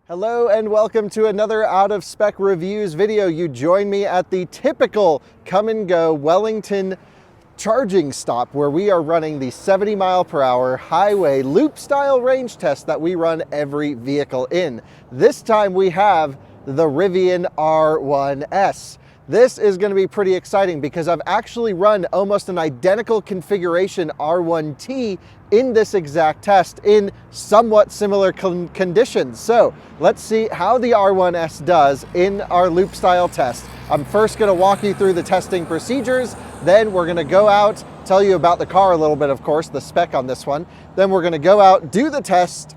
Hello and welcome to another Out of Spec Reviews video. You join me at the typical come and go Wellington charging stop where we are running the 70 mile per hour highway loop style range test that we run every vehicle in. This time we have the Rivian R1S. This is going to be pretty exciting because I've actually run almost an identical configuration R1T in this exact test in somewhat similar conditions. So let's see how the R1S does in our loop style test. I'm first going to walk you through the testing procedures, then we're going to go out, tell you about the car a little bit, of course, the spec on this one. Then we're going to go out, do the test,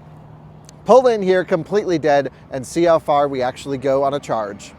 pull in here completely dead, and see how far we actually go on a charge.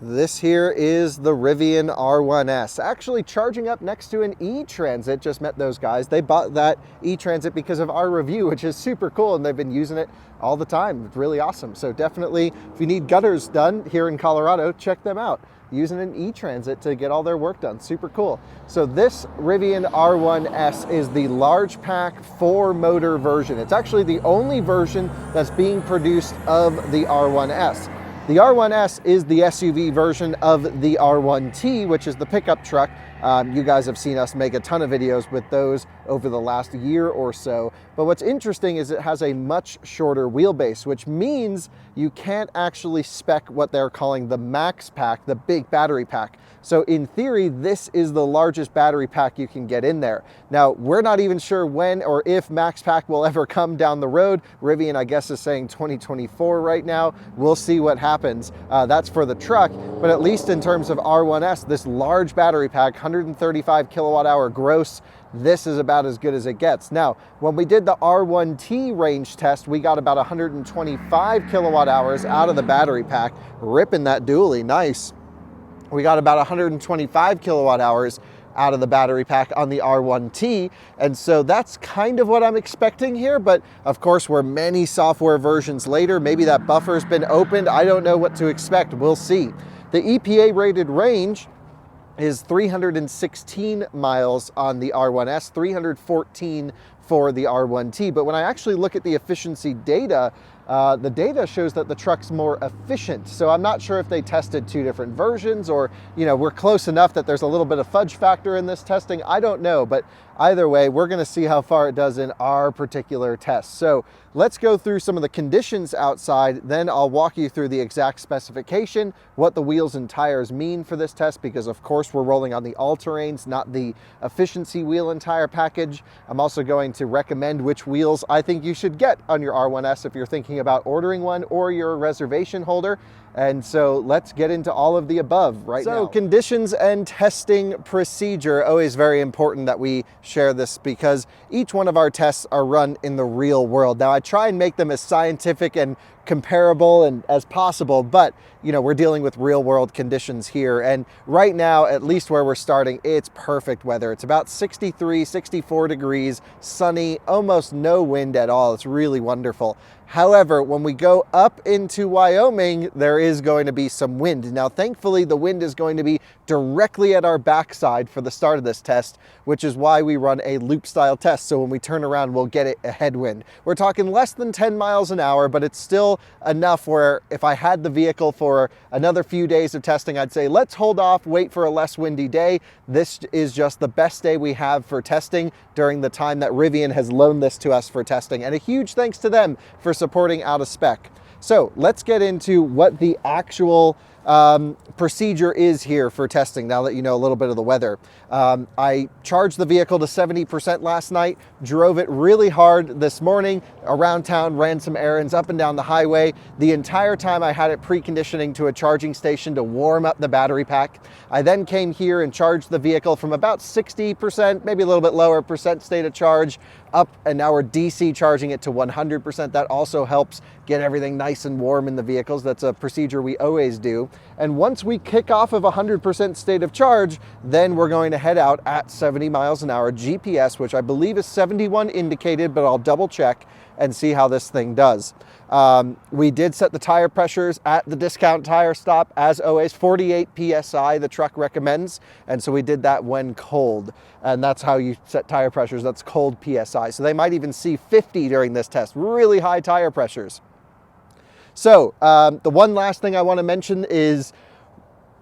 This here is the Rivian R1S, actually charging up next to an E-Transit. Just met those guys. They bought that E-Transit because of our review, which is super cool, and they've been using it all the time. It's really awesome. So definitely, if you need gutters done here in Colorado, check them out. Using an E-Transit to get all their work done. Super cool. So this Rivian R1S is the large pack 4-motor version. It's actually the only version that's being produced of the R1S. The R1S is the SUV version of the R1T, which is the pickup truck. You guys have seen us make a ton of videos with those over the last year or so. But what's interesting is it has a much shorter wheelbase, which means you can't actually spec what they're calling the max pack, the big battery pack. So in theory, this is the largest battery pack you can get in there. Now, we're not even sure when or if max pack will ever come down the road. Rivian, I guess, is saying 2024 right now. We'll see what happens. That's for the truck, but at least in terms of R1S, this large battery pack, 135 kilowatt hour gross, this is about as good as it gets. Now, when we did the R1T range test, we got about 125 kilowatt hours out of the battery pack, ripping that dually, nice. We got about 125 kilowatt hours out of the battery pack on the R1T, and so that's kind of what I'm expecting here, but of course we're many software versions later. Maybe that buffer's been opened. I don't know what to expect. We'll see. The EPA rated range is 316 miles on the R1S, 314 for the R1T. But when I actually look at the efficiency data, the data shows that the truck's more efficient. So I'm not sure if they tested two different versions or, we're close enough that there's a little bit of fudge factor in this testing. I don't know, but either way, we're gonna see how far it does in our particular test. So let's go through some of the conditions outside, then I'll walk you through the exact specification, what the wheels and tires mean for this test, because of course we're rolling on the all-terrains, not the efficiency wheel and tire package. I'm also going to recommend which wheels I think you should get on your R1S if you're thinking about ordering one or you're a reservation holder. And so let's get into all of the above right now. So conditions and testing procedure, always very important that we share this because each one of our tests are run in the real world. Now I try and make them as scientific and comparable and as possible, but we're dealing with real world conditions here. And right now, at least where we're starting, it's perfect weather. It's about 63, 64 degrees, sunny, almost no wind at all. It's really wonderful. However, when we go up into Wyoming, there is going to be some wind. Now, thankfully, the wind is going to be directly at our backside for the start of this test, which is why we run a loop style test. So when we turn around, we'll get it a headwind. We're talking less than 10 miles an hour, but it's still enough where if I had the vehicle for another few days of testing, I'd say, let's hold off, wait for a less windy day. This is just the best day we have for testing during the time that Rivian has loaned this to us for testing. And a huge thanks to them for supporting Out of Spec. So let's get into what the actual procedure is here for testing now that you know a little bit of the weather. I charged the vehicle to 70% last night, drove it really hard this morning around town, ran some errands up and down the highway. The entire time I had it preconditioning to a charging station to warm up the battery pack. I then came here and charged the vehicle from about 60%, maybe a little bit lower percent state of charge up, and now we're DC charging it to 100%. That also helps get everything nice and warm in the vehicles. That's a procedure we always do. And once we kick off of 100% state of charge, then we're going to head out at 70 miles an hour GPS, which I believe is 71 indicated, but I'll double check. and see how this thing does. We did set the tire pressures at the discount tire stop, as always, 48 PSI the truck recommends, and so we did that when cold, and that's how you set tire pressures, that's cold PSI. So they might even see 50 during this test, really high tire pressures. So the one last thing I want to mention is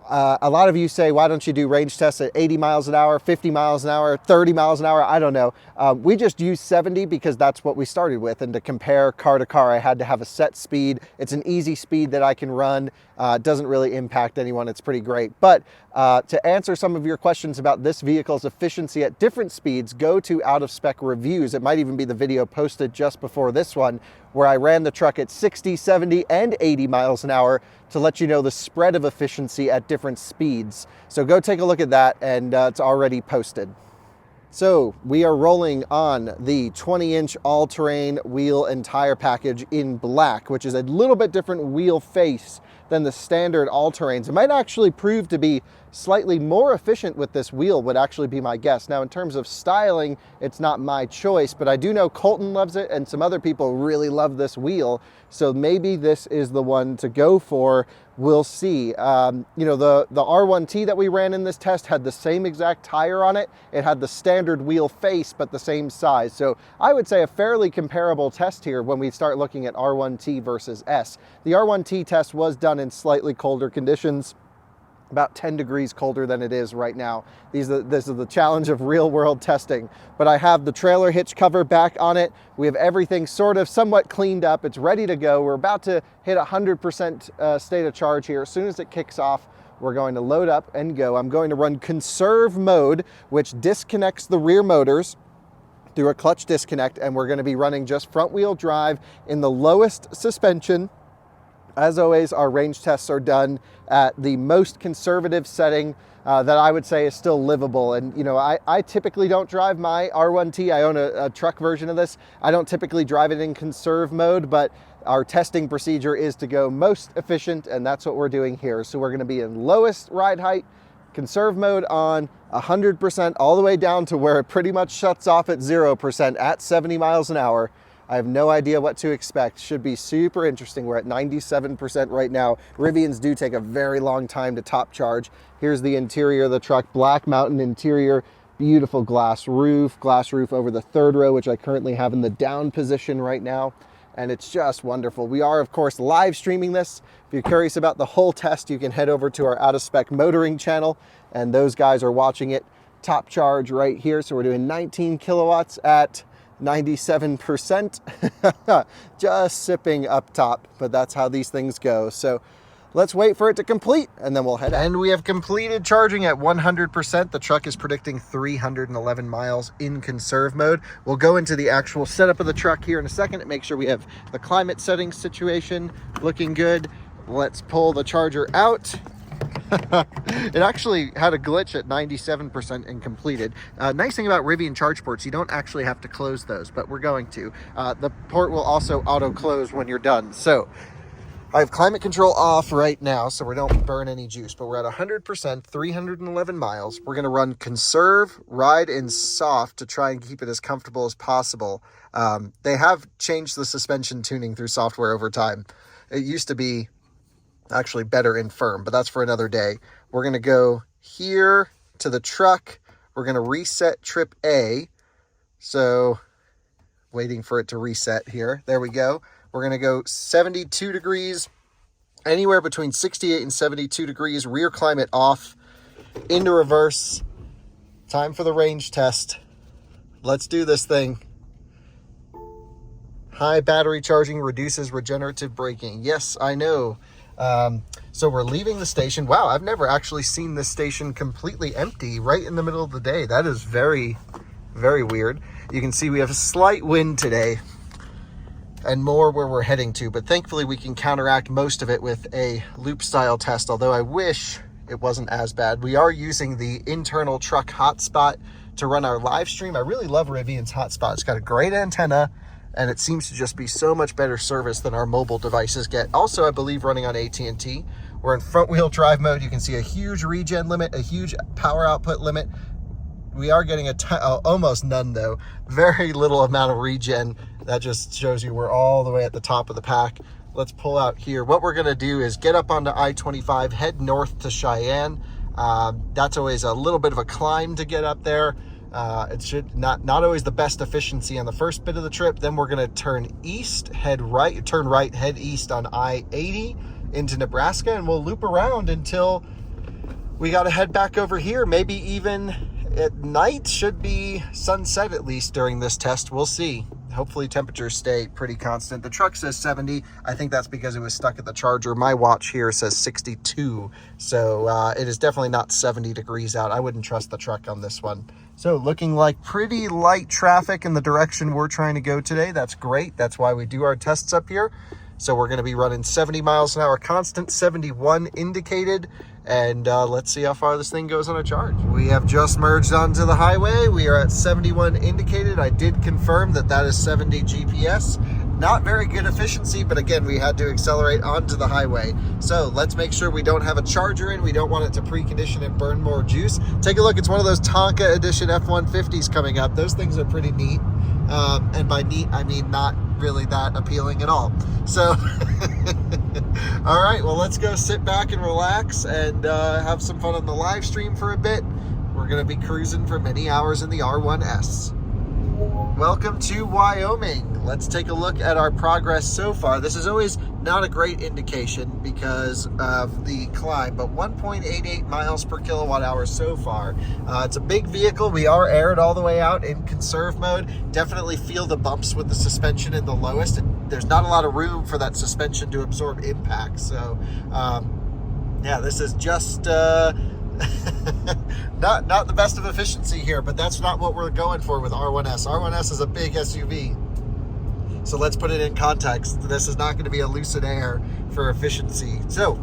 a lot of you say, why don't you do range tests at 80 miles an hour, 50 miles an hour, 30 miles an hour? I don't know. We just use 70 because that's what we started with. And to compare car to car, I had to have a set speed. It's an easy speed that I can run. It doesn't really impact anyone. It's pretty great. But to answer some of your questions about this vehicle's efficiency at different speeds, go to Out of Spec Reviews. It might even be the video posted just before this one, where I ran the truck at 60, 70, and 80 miles an hour to let you know the spread of efficiency at different speeds. So go take a look at that, and it's already posted. So we are rolling on the 20-inch all-terrain wheel and tire package in black, which is a little bit different wheel face than the standard all-terrains. It might actually prove to be slightly more efficient with this wheel, would actually be my guess. Now, in terms of styling, it's not my choice, but I do know Colton loves it and some other people really love this wheel. So maybe this is the one to go for. We'll see. You know, the R1T that we ran in this test had the same exact tire on it. It had the standard wheel face, but the same size. So I would say a fairly comparable test here when we start looking at R1T versus S. The R1T test was done in slightly colder conditions, about 10 degrees colder than it is right now. This is the challenge of real world testing. But I have the trailer hitch cover back on it. We have everything sort of somewhat cleaned up. It's ready to go. We're about to hit 100% state of charge here. As soon as it kicks off, we're going to load up and go. I'm going to run conserve mode, which disconnects the rear motors through a clutch disconnect, and we're going to be running just front wheel drive in the lowest suspension. As always, our range tests are done at the most conservative setting that I would say is still livable. And, you know, I typically don't drive my R1T. I own a truck version of this. I don't typically drive it in conserve mode, but our testing procedure is to go most efficient, and that's what we're doing here. So we're going to be in lowest ride height, conserve mode on 100%, all the way down to where it pretty much shuts off at 0% at 70 miles an hour. I have no idea what to expect. Should be super interesting. We're at 97% right now. Rivians do take a very long time to top charge. Here's the interior of the truck, Black Mountain interior, beautiful glass roof over the third row, which I currently have in the down position right now. And it's just wonderful. We are, of course, live streaming this. If you're curious about the whole test, you can head over to our Out of Spec Motoring channel, and those guys are watching it top charge right here. So we're doing 19 kilowatts at 97%, just sipping up top, but that's how these things go. So let's wait for it to complete, and then we'll head out. And we have completed charging at 100%. The truck is predicting 311 miles in conserve mode. We'll go into the actual setup of the truck here in a second and make sure we have the climate settings situation looking good. Let's pull the charger out. It actually had a glitch at 97% and completed. Nice thing about Rivian charge ports, you don't actually have to close those, but we're going to. The port will also auto close when you're done. So I have climate control off right now, so we don't burn any juice, but we're at 100%, 311 miles. We're going to run conserve, ride in soft to try and keep it as comfortable as possible. They have changed the suspension tuning through software over time. It used to be actually better in firm, but that's for another day. We're going to go here to the truck. We're going to reset trip A. So waiting for it to reset here. There we go. We're going to go 72 degrees, anywhere between 68 and 72 degrees, rear climate off, into reverse. Time for the range test. Let's do this thing. High battery charging reduces regenerative braking. Yes, I know. So we're leaving the station. Wow, I've never actually seen this station completely empty right in the middle of the day. That is very, very weird. You can see we have a slight wind today and more where we're heading to, but thankfully we can counteract most of it with a loop style test, although I wish it wasn't as bad. We are using the internal truck hotspot to run our live stream. I really love Rivian's hotspot. It's got a great antenna, and it seems to just be so much better service than our mobile devices get. Also, I believe running on AT&T. We're in front wheel drive mode. You can see a huge regen limit, a huge power output limit. We are getting almost none though. Very little amount of regen. That just shows you we're all the way at the top of the pack. Let's pull out here. What we're gonna do is get up onto I-25, head north to Cheyenne. That's always a little bit of a climb to get up there. It should not always the best efficiency on the first bit of the trip. Then we're gonna turn east, turn right, head east on I-80 into Nebraska, and we'll loop around until we gotta head back over here. Maybe even at night, should be sunset at least during this test. We'll see. Hopefully temperatures stay pretty constant. The truck says 70. I think that's because it was stuck at the charger. My watch here says 62. So it is definitely not 70 degrees out. I wouldn't trust the truck on this one. So looking like pretty light traffic in the direction we're trying to go today. That's great. That's why we do our tests up here. So we're going to be running 70 miles an hour constant, 71 indicated. And let's see how far this thing goes on a charge. We have just merged onto the highway. We are at 71 indicated. I did confirm that that is 70 GPS. Not very good efficiency, but again, we had to accelerate onto the highway. So let's make sure we don't have a charger in. We don't want it to precondition and burn more juice. Take a look. It's one of those Tonka Edition F-150s coming up. Those things are pretty neat. And by neat, I mean not really that appealing at all. So, all right, well, let's go sit back and relax and have some fun on the live stream for a bit. We're going to be cruising for many hours in the R1S. Welcome to Wyoming. Let's take a look at our progress so far. This is always not a great indication because of the climb, but 1.88 miles per kilowatt hour so far. It's a big vehicle. We are aired all the way out in conserve mode. Definitely feel the bumps with the suspension in the lowest. There's not a lot of room for that suspension to absorb impact. So yeah, this is just not the best of efficiency here, but that's not what we're going for with R1S. R1S is a big SUV. So let's put it in context. This is not going to be a Lucid Air for efficiency. So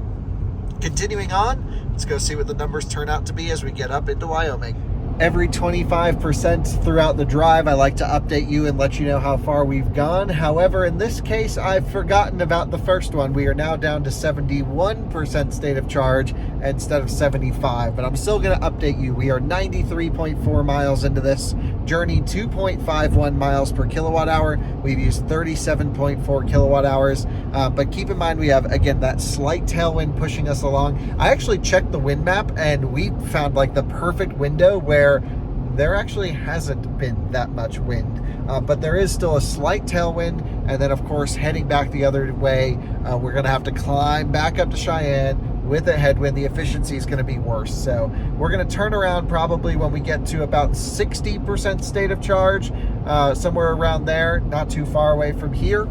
continuing on, let's go see what the numbers turn out to be as we get up into Wyoming. Every 25% throughout the drive, I like to update you and let you know how far we've gone. However, in this case, I've forgotten about the first one. We are now down to 71% state of charge instead of 75, but I'm still going to update you. We are 93.4 miles into this journey, 2.51 miles per kilowatt hour. We've used 37.4 kilowatt hours, but keep in mind we have, again, that slight tailwind pushing us along. I actually checked the wind map and we found like the perfect window where there actually hasn't been that much wind, but there is still a slight tailwind. And then of course, heading back the other way, we're going to have to climb back up to Cheyenne with a headwind. The efficiency is going to be worse. So we're going to turn around probably when we get to about 60% state of charge, somewhere around there, not too far away from here.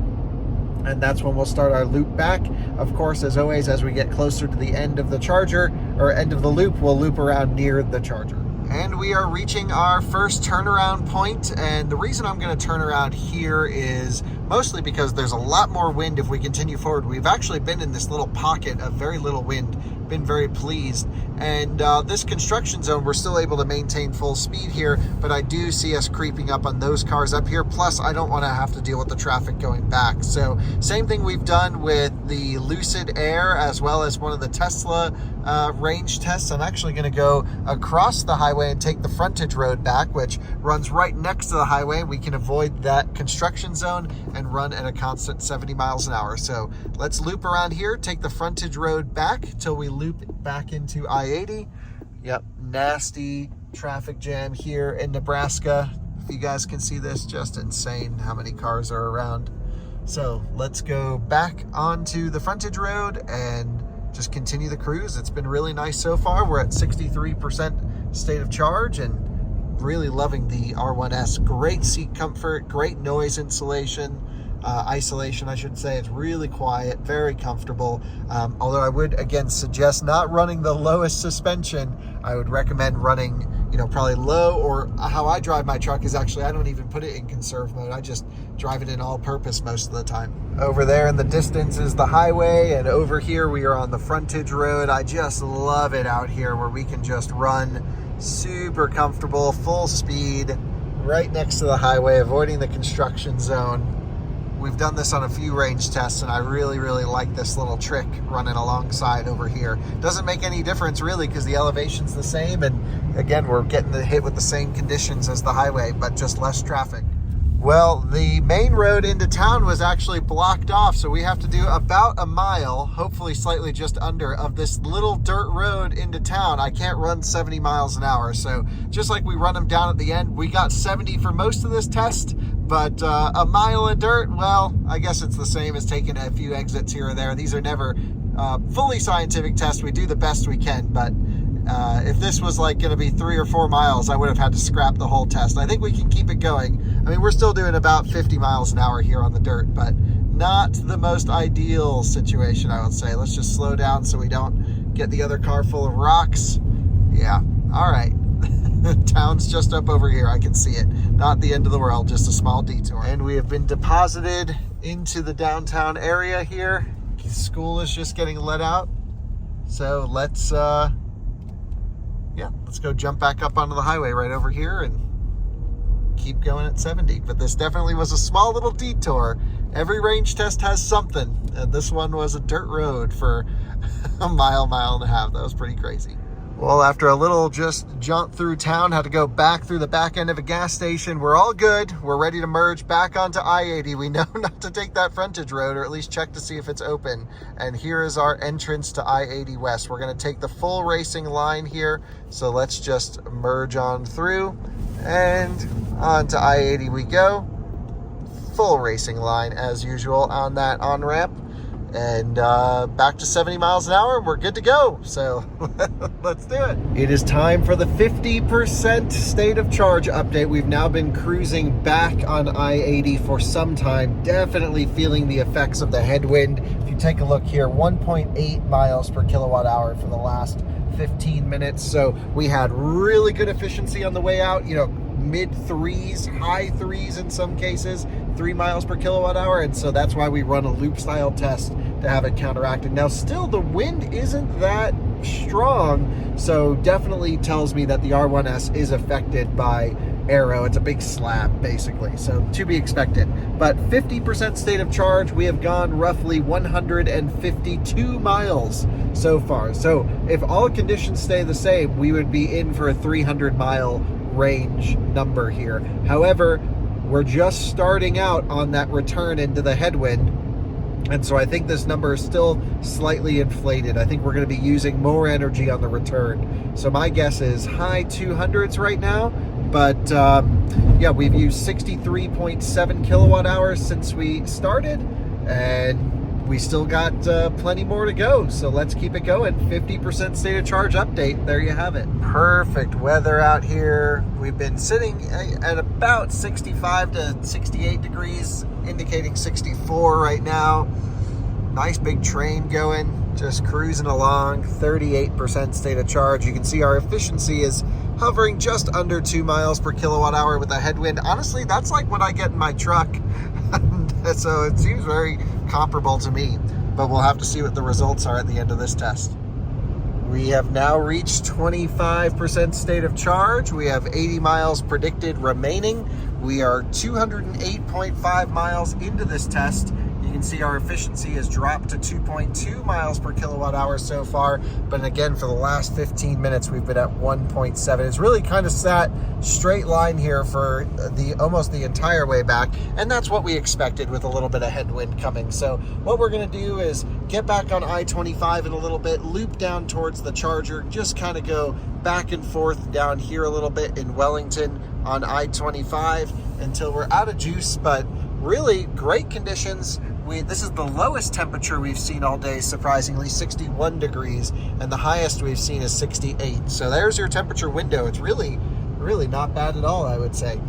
And that's when we'll start our loop back. Of course, as always, as we get closer to the end of the charger or end of the loop, we'll loop around near the charger. And we are reaching our first turnaround point. And the reason I'm going to turn around here is mostly because there's a lot more wind if we continue forward. We've actually been in this little pocket of very little wind, been very pleased. And this construction zone, we're still able to maintain full speed here, but I do see us creeping up on those cars up here. Plus, I don't want to have to deal with the traffic going back. So same thing we've done with the Lucid Air as well as one of the Tesla range tests. I'm actually going to go across the highway and take the frontage road back, which runs right next to the highway. We can avoid that construction zone and run at a constant 70 miles an hour. So let's loop around here, take the frontage road back till we loop back into I-80. Yep, nasty traffic jam here in Nebraska. If you guys can see this, just insane how many cars are around. So let's go back onto the frontage road and just continue the cruise. It's been really nice so far. We're at 63% state of charge and really loving the R1S. Great seat comfort, great noise isolation, I should say. It's really quiet, very comfortable. Although I would again suggest not running the lowest suspension. I would recommend running, probably low, or how I drive my truck is actually, I don't even put it in conserve mode. I just drive it in all purpose most of the time. Over there in the distance is the highway, and over here we are on the frontage road. I just love it out here where we can just run super comfortable, full speed, right next to the highway, avoiding the construction zone. We've done this on a few range tests, and I really, really like this little trick running alongside over here. Doesn't make any difference really because the elevation's the same, and again, we're getting hit with the same conditions as the highway, but just less traffic. Well, the main road into town was actually blocked off, so we have to do about a mile, hopefully slightly just under, of this little dirt road into town. I can't run 70 miles an hour, so just like we run them down at the end, we got 70 for most of this test, but a mile of dirt, well, I guess it's the same as taking a few exits here or there. These are never fully scientific tests. We do the best we can, but if this was like going to be 3 or 4 miles, I would have had to scrap the whole test. I think we can keep it going. I mean, we're still doing about 50 miles an hour here on the dirt, but not the most ideal situation, I would say. Let's just slow down so we don't get the other car full of rocks. Yeah, all right. Town's just up over here. I can see it. Not the end of the world, just a small detour. And we have been deposited into the downtown area here. School is just getting let out. So let's go jump back up onto the highway right over here and keep going at 70. But this definitely was a small little detour. Every range test has something, and this one was a dirt road for a mile and a half. That was pretty crazy. Well, after a little just jaunt through town, had to go back through the back end of a gas station. We're all good. We're ready to merge back onto I-80. We know not to take that frontage road, or at least check to see if it's open. And here is our entrance to I-80 West. We're going to take the full racing line here. So let's just merge on through and onto I-80 we go. Full racing line as usual on that on-ramp. And back to 70 miles an hour, and we're good to go. So let's do it. It is time for the 50% state of charge update. We've now been cruising back on I-80 for some time, definitely feeling the effects of the headwind. If you take a look here, 1.8 miles per kilowatt hour for the last 15 minutes. So we had really good efficiency on the way out, mid threes, high threes in some cases, 3 miles per kilowatt hour. And so that's why we run a loop style test to have it counteracted. Now still the wind isn't that strong, so definitely tells me that the R1S is affected by aero. It's a big slab basically, so to be expected. But 50% state of charge, we have gone roughly 152 miles so far. So if all conditions stay the same, we would be in for a 300 mile range number here. However, we're just starting out on that return into the headwind, and so I think this number is still slightly inflated. I think we're going to be using more energy on the return. So my guess is high 200s right now, but yeah, we've used 63.7 kilowatt hours since we started, and we still got plenty more to go. So let's keep it going. 50% state of charge update. There you have it. Perfect weather out here. We've been sitting at about 65 to 68 degrees, indicating 64 right now. Nice big train going, just cruising along. 38% state of charge. You can see our efficiency is hovering just under 2 miles per kilowatt hour with a headwind. Honestly, that's like what I get in my truck. So it seems very comparable to me, but we'll have to see what the results are at the end of this test. We have now reached 25% state of charge. We have 80 miles predicted remaining. We are 208.5 miles into this test. You can see our efficiency has dropped to 2.2 miles per kilowatt hour so far. But again, for the last 15 minutes, we've been at 1.7. It's really kind of sat straight line here for almost the entire way back. And that's what we expected with a little bit of headwind coming. So what we're going to do is get back on I-25 in a little bit, loop down towards the charger, just kind of go back and forth down here a little bit in Wellington on I-25 until we're out of juice. But really great conditions. This is the lowest temperature we've seen all day, surprisingly, 61 degrees, and the highest we've seen is 68. So there's your temperature window. It's really not bad at all, I would say.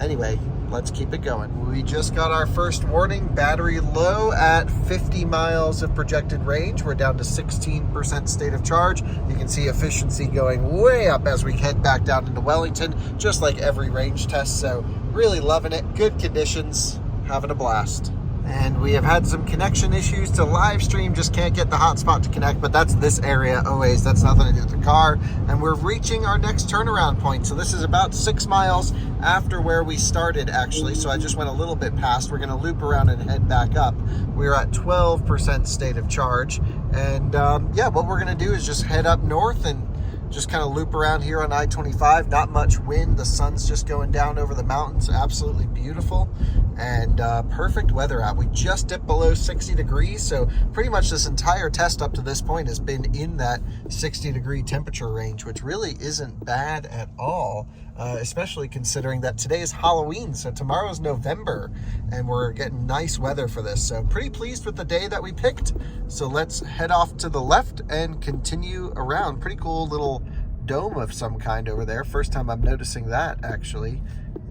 Anyway, let's keep it going. We just got our first warning, battery low at 50 miles of projected range. We're down to 16% state of charge. You can see efficiency going way up as we head back down into Wellington, just like every range test. So really loving it. Good conditions, having a blast. And we have had some connection issues to live stream, just can't get the hotspot to connect, but that's this area always. That's nothing to do with the car. And we're reaching our next turnaround point. So this is about 6 miles after where we started, actually. So I just went a little bit past. We're gonna loop around and head back up. We're at 12% state of charge. And yeah, what we're gonna do is just head up north and just kind of loop around here on I-25. Not much wind. The sun's just going down over the mountains. Absolutely beautiful, and perfect weather out. We just dipped below 60 degrees, so pretty much this entire test up to this point has been in that 60-degree temperature range, which really isn't bad at all, especially considering that today is Halloween, so tomorrow's November, and we're getting nice weather for this. So pretty pleased with the day that we picked. So let's head off to the left and continue around. Pretty cool little dome of some kind over there. First time I'm noticing that, actually.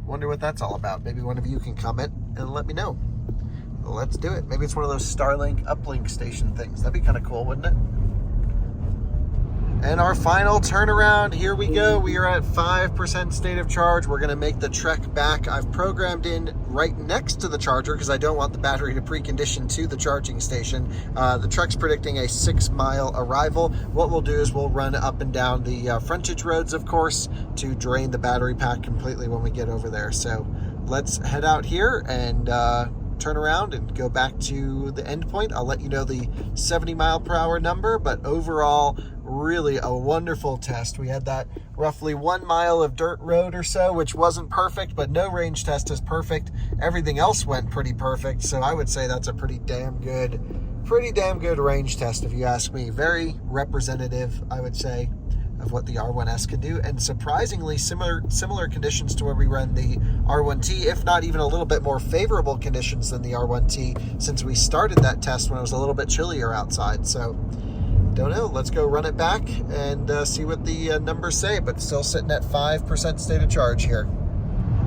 Wonder what that's all about. Maybe one of you can comment and let me know. Let's do it. Maybe it's one of those Starlink uplink station things. That'd be kind of cool, wouldn't it? And our final turnaround, here we go. We are at 5% state of charge. We're gonna make the trek back. I've programmed in right next to the charger because I don't want the battery to precondition to the charging station. The trek's predicting a 6-mile arrival. What we'll do is we'll run up and down the frontage roads, of course, to drain the battery pack completely when we get over there. So let's head out here and turn around and go back to the end point. I'll let you know the 70-mile-per-hour number, but overall, really a wonderful test. We had that roughly 1 mile of dirt road or so, which wasn't perfect, but no range test is perfect. Everything else went pretty perfect, so I would say that's a pretty damn good range test, if you ask me. Very representative, I would say, of what the R1S can do, and surprisingly similar conditions to where we run the R1T, if not even a little bit more favorable conditions than the R1T, since we started that test when it was a little bit chillier outside. So don't know, let's go run it back and see what the numbers say, but still sitting at 5% state of charge here.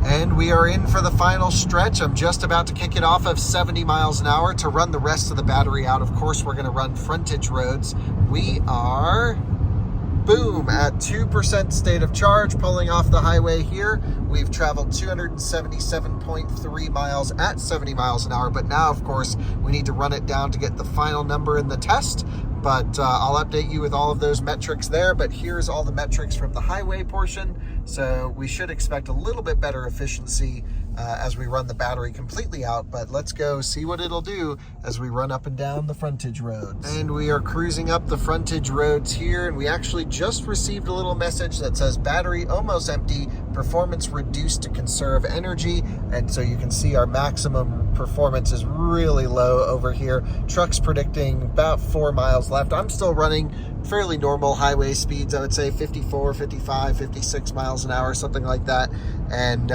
And we are in for the final stretch. I'm just about to kick it off of 70 miles an hour to run the rest of the battery out. Of course, we're gonna run frontage roads. We are, boom, at 2% state of charge, pulling off the highway here. We've traveled 277.3 miles at 70 miles an hour, but now, of course, we need to run it down to get the final number in the test. But I'll update you with all of those metrics there, but here's all the metrics from the highway portion. So we should expect a little bit better efficiency as we run the battery completely out, but let's go see what it'll do as we run up and down the frontage roads. And we are cruising up the frontage roads here, and we actually just received a little message that says battery almost empty, performance reduced to conserve energy. And so you can see our maximum performance is really low over here. Truck's predicting about 4 miles left. I'm still running fairly normal highway speeds, I would say 54, 55, 56 miles an hour, something like that. And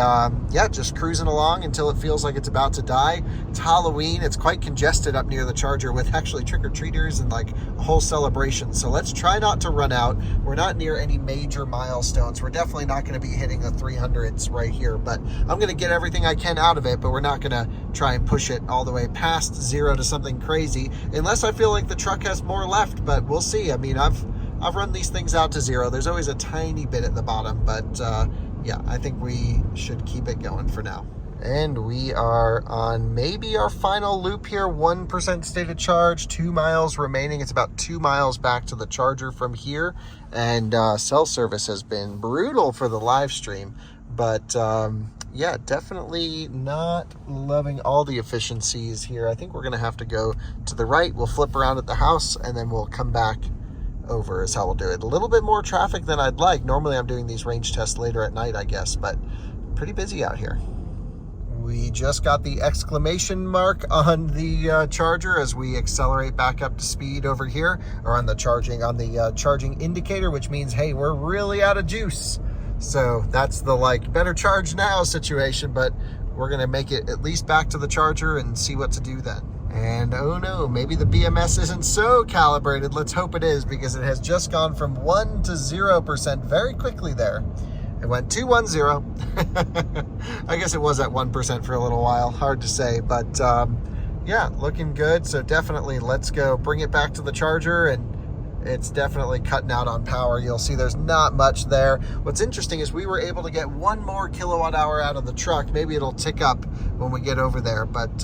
yeah, just cruising along until it feels like it's about to die. It's Halloween. It's quite congested up near the charger with actually trick-or-treaters and like a whole celebration. So let's try not to run out. We're not near any major milestones. We're definitely not going to be hitting the 300s right here, but I'm going to get everything I can out of it, but we're not going to try and push it all the way past 0 to something crazy unless I feel like the truck has more left, but we'll see. I mean, I've run these things out to 0. There's always a tiny bit at the bottom, but yeah, I think we should keep it going for now. And we are on maybe our final loop here, 1% state of charge, 2 miles remaining. It's about 2 miles back to the charger from here. And cell service has been brutal for the live stream, but yeah, definitely not loving all the efficiencies here. I think we're gonna have to go to the right. We'll flip around at the house and then we'll come back over is how we'll do it. A little bit more traffic than I'd like. Normally I'm doing these range tests later at night, I guess, but pretty busy out here. We just got the exclamation mark on the charger as we accelerate back up to speed over here, or on the charging indicator, which means, hey, we're really out of juice. So that's the like better charge now situation, but we're gonna make it at least back to the charger and see what to do then. And oh no, maybe the BMS isn't so calibrated. Let's hope it is, because it has just gone from 1 to 0% very quickly there. It went 210. I guess it was at 1% for a little while. Hard to say, but yeah, looking good. So definitely let's go bring it back to the charger, and it's definitely cutting out on power. You'll see there's not much there. What's interesting is we were able to get 1 more kilowatt hour out of the truck. Maybe it'll tick up when we get over there, but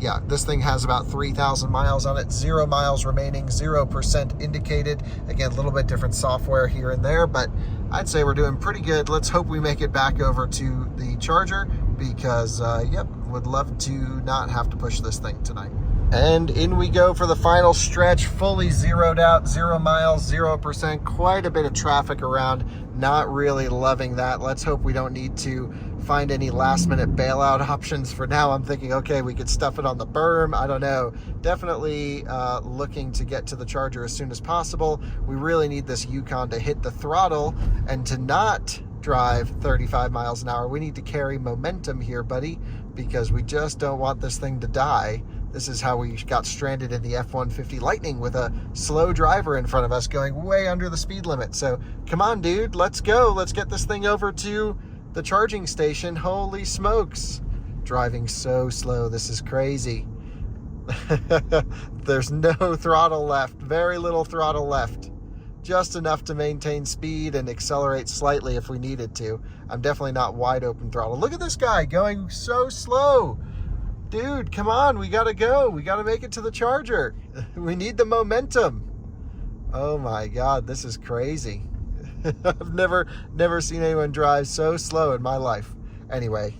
yeah, this thing has about 3,000 miles on it, 0 miles remaining, 0% indicated. Again, a little bit different software here and there, but I'd say we're doing pretty good. Let's hope we make it back over to the charger, because, yep, would love to not have to push this thing tonight. And in we go for the final stretch, fully zeroed out, 0 miles, 0%, quite a bit of traffic around. Not really loving that. Let's hope we don't need to find any last minute bailout options. For now, I'm thinking, okay, we could stuff it on the berm. I don't know. Definitely looking to get to the charger as soon as possible. We really need this Yukon to hit the throttle and to not drive 35 miles an hour. We need to carry momentum here, buddy, because we just don't want this thing to die. This is how we got stranded in the F-150 Lightning with a slow driver in front of us going way under the speed limit. So come on, dude, let's go. Let's get this thing over to the charging station. Holy smokes. Driving so slow. This is crazy. There's no throttle left. Very little throttle left. Just enough to maintain speed and accelerate slightly if we needed to. I'm definitely not wide open throttle. Look at this guy going so slow. Dude, come on, we gotta go. We gotta make it to the charger. We need the momentum. Oh my God, this is crazy. I've never seen anyone drive so slow in my life. Anyway,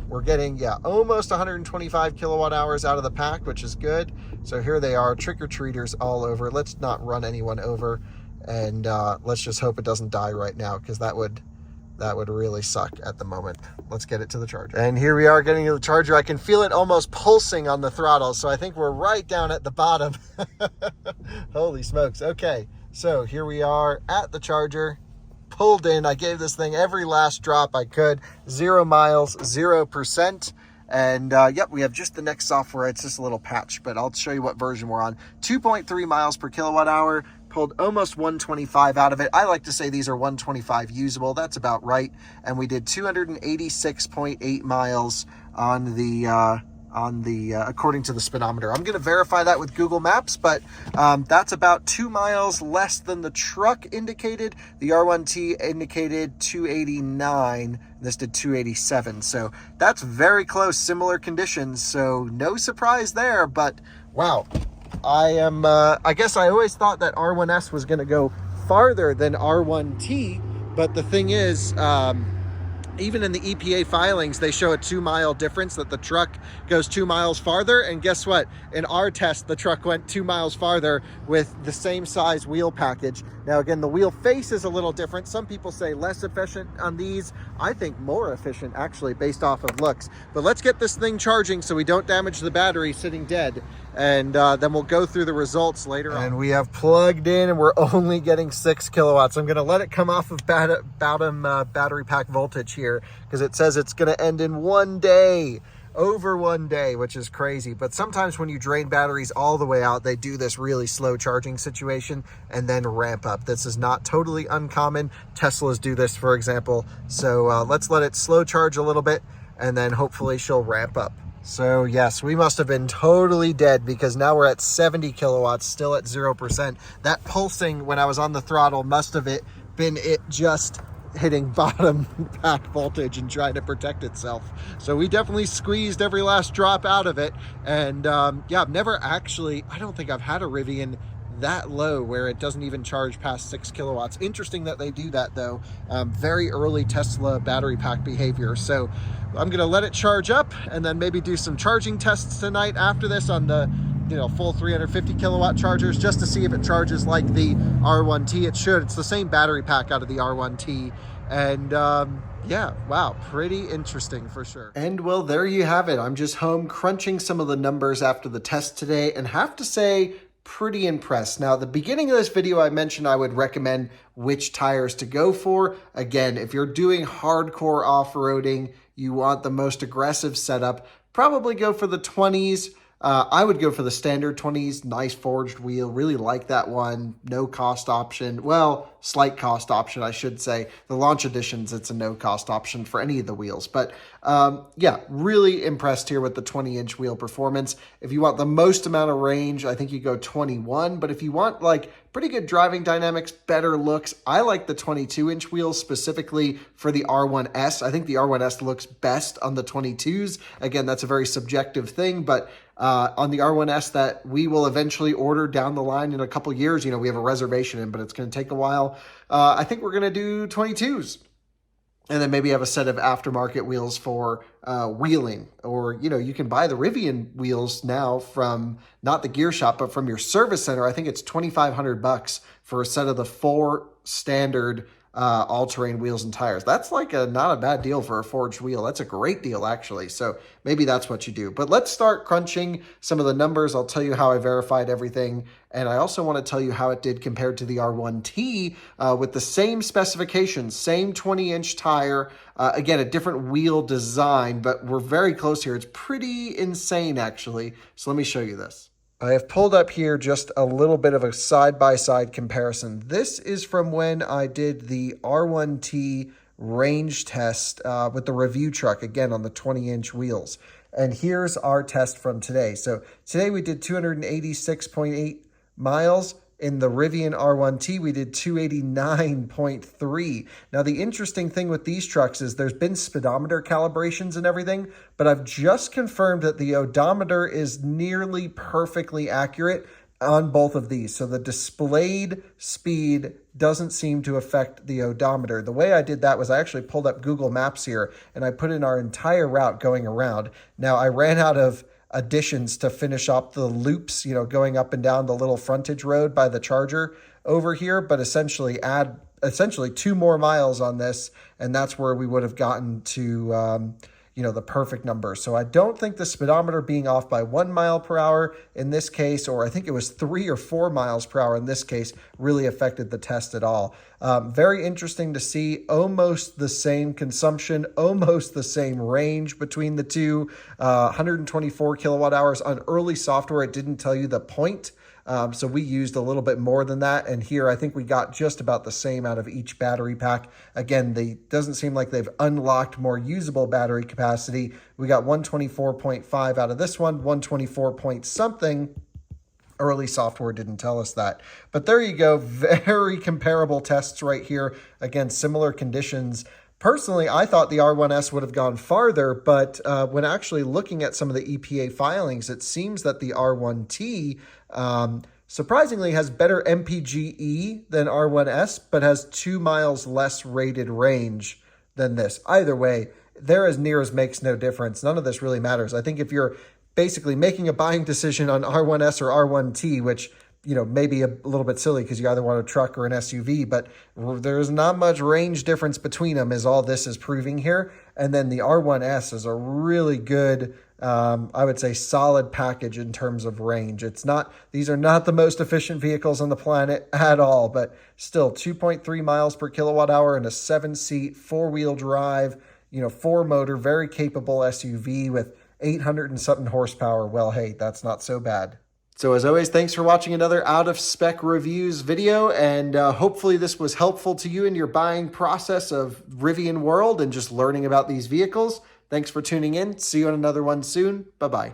we're getting, almost 125 kilowatt hours out of the pack, which is good. So here they are, trick-or-treaters all over. Let's not run anyone over, and let's just hope it doesn't die right now, because that would really suck at the moment. Let's get it to the charger. And here we are getting to the charger. I can feel it almost pulsing on the throttle, so I think we're right down at the bottom. Holy smokes. Okay, so here we are at the charger, pulled in. I gave this thing every last drop I could. 0 miles, 0%. And yep, we have just the next software. It's just a little patch, but I'll show you what version we're on. 2.3 miles per kilowatt hour. Pulled almost 125 out of it. I like to say these are 125 usable. That's about right. And we did 286.8 miles on the according to the speedometer. I'm going to verify that with Google Maps, but that's about 2 miles less than the truck indicated. The R1T indicated 289. This did 287. So that's very close, similar conditions. So no surprise there, but wow. I guess I always thought that R1S was going to go farther than R1T, but the thing is, even in the EPA filings, they show a 2 mile difference, that the truck goes 2 miles farther. And guess what? In our test, the truck went 2 miles farther with the same size wheel package. Now, again, the wheel face is a little different. Some people say less efficient on these. I think more efficient, actually, based off of looks. But let's get this thing charging so we don't damage the battery sitting dead. And then we'll go through the results later on. And we have plugged in, and we're only getting 6 kilowatts. I'm going to let it come off of bottom battery pack voltage here, because it says it's going to end in 1 day. Over 1 day, which is crazy. But sometimes when you drain batteries all the way out, they do this really slow charging situation and then ramp up. This is not totally uncommon. Teslas do this, for example. So let's let it slow charge a little bit, and then hopefully she'll ramp up. So yes, we must have been totally dead, because now we're at 70 kilowatts, still at 0%. That pulsing when I was on the throttle must have been it just hitting bottom pack voltage and trying to protect itself. So we definitely squeezed every last drop out of it. And yeah, I've never actually, I don't think I've had a Rivian that low where it doesn't even charge past 6 kilowatts. Interesting that they do that though. Very early Tesla battery pack behavior. So I'm gonna let it charge up and then maybe do some charging tests tonight after this on the full 350 kilowatt chargers, just to see if it charges like the R1T. It should. It's the same battery pack out of the R1T. And yeah, wow, pretty interesting for sure. And well, there you have it. I'm just home crunching some of the numbers after the test today, and have to say, pretty impressed. Now, at the beginning of this video, I mentioned I would recommend which tires to go for. Again, if you're doing hardcore off-roading, you want the most aggressive setup, probably go for the 20s. I would go for the standard 20s, nice forged wheel, really like that one, no cost option, well, slight cost option, I should say. The launch editions, it's a no cost option for any of the wheels, but yeah, really impressed here with the 20-inch wheel performance. If you want the most amount of range, I think you go 21, but if you want like pretty good driving dynamics, better looks, I like the 22-inch wheels specifically for the R1S. I think the R1S looks best on the 22s. Again, that's a very subjective thing, but on the R1S that we will eventually order down the line in a couple years, we have a reservation in, but it's going to take a while. I think we're going to do 22s. And then maybe have a set of aftermarket wheels for wheeling. Or, you know, you can buy the Rivian wheels now from not the gear shop, but from your service center. I think it's $2,500 for a set of the 4 standard all-terrain wheels and tires. That's like not a bad deal for a forged wheel. That's a great deal, actually. So maybe that's what you do. But let's start crunching some of the numbers. I'll tell you how I verified everything. And I also want to tell you how it did compared to the R1T with the same specifications, same 20-inch tire. Again, a different wheel design, but we're very close here. It's pretty insane, actually. So let me show you this. I have pulled up here just a little bit of a side-by-side comparison. This is from when I did the R1T range test with the review truck, again, on the 20-inch wheels. And here's our test from today. So today we did 286.8 miles. In the Rivian R1T, we did 289.3. Now, the interesting thing with these trucks is there's been speedometer calibrations and everything, but I've just confirmed that the odometer is nearly perfectly accurate on both of these. So the displayed speed doesn't seem to affect the odometer. The way I did that was I actually pulled up Google Maps here and I put in our entire route going around. Now, I ran out of additions to finish up the loops, you know, going up and down the little frontage road by the charger over here, but essentially add 2 more miles on this, and that's where we would have gotten to you know, the perfect number. So I don't think the speedometer being off by 1 mile per hour in this case, or I think it was 3 or 4 miles per hour in this case, really affected the test at all. Very interesting to see. Almost the same consumption, almost the same range between the two. 124 kilowatt hours on early software. It didn't tell you the point. So we used a little bit more than that. And here, I think we got just about the same out of each battery pack. Again, doesn't seem like they've unlocked more usable battery capacity. We got 124.5 out of this one, 124 point something. Early software didn't tell us that. But there you go. Very comparable tests right here. Again, similar conditions. Personally, I thought the R1S would have gone farther, but when actually looking at some of the EPA filings, it seems that the R1T surprisingly has better MPGe than R1S, but has 2 miles less rated range than this. Either way, they're as near as makes no difference. None of this really matters. I think if you're basically making a buying decision on R1S or R1T, which, you know, maybe a little bit silly because you either want a truck or an SUV, but there's not much range difference between them is all this is proving here. And then the R1S is a really good, I would say, solid package in terms of range. These are not the most efficient vehicles on the planet at all, but still 2.3 miles per kilowatt hour in a 7-seat, 4-wheel drive, you know, 4-motor, very capable SUV with 800 and something horsepower. Well, hey, that's not so bad. So as always, thanks for watching another Out of Spec Reviews video, and hopefully this was helpful to you in your buying process of Rivian World and just learning about these vehicles. Thanks for tuning in. See you on another one soon. Bye-bye.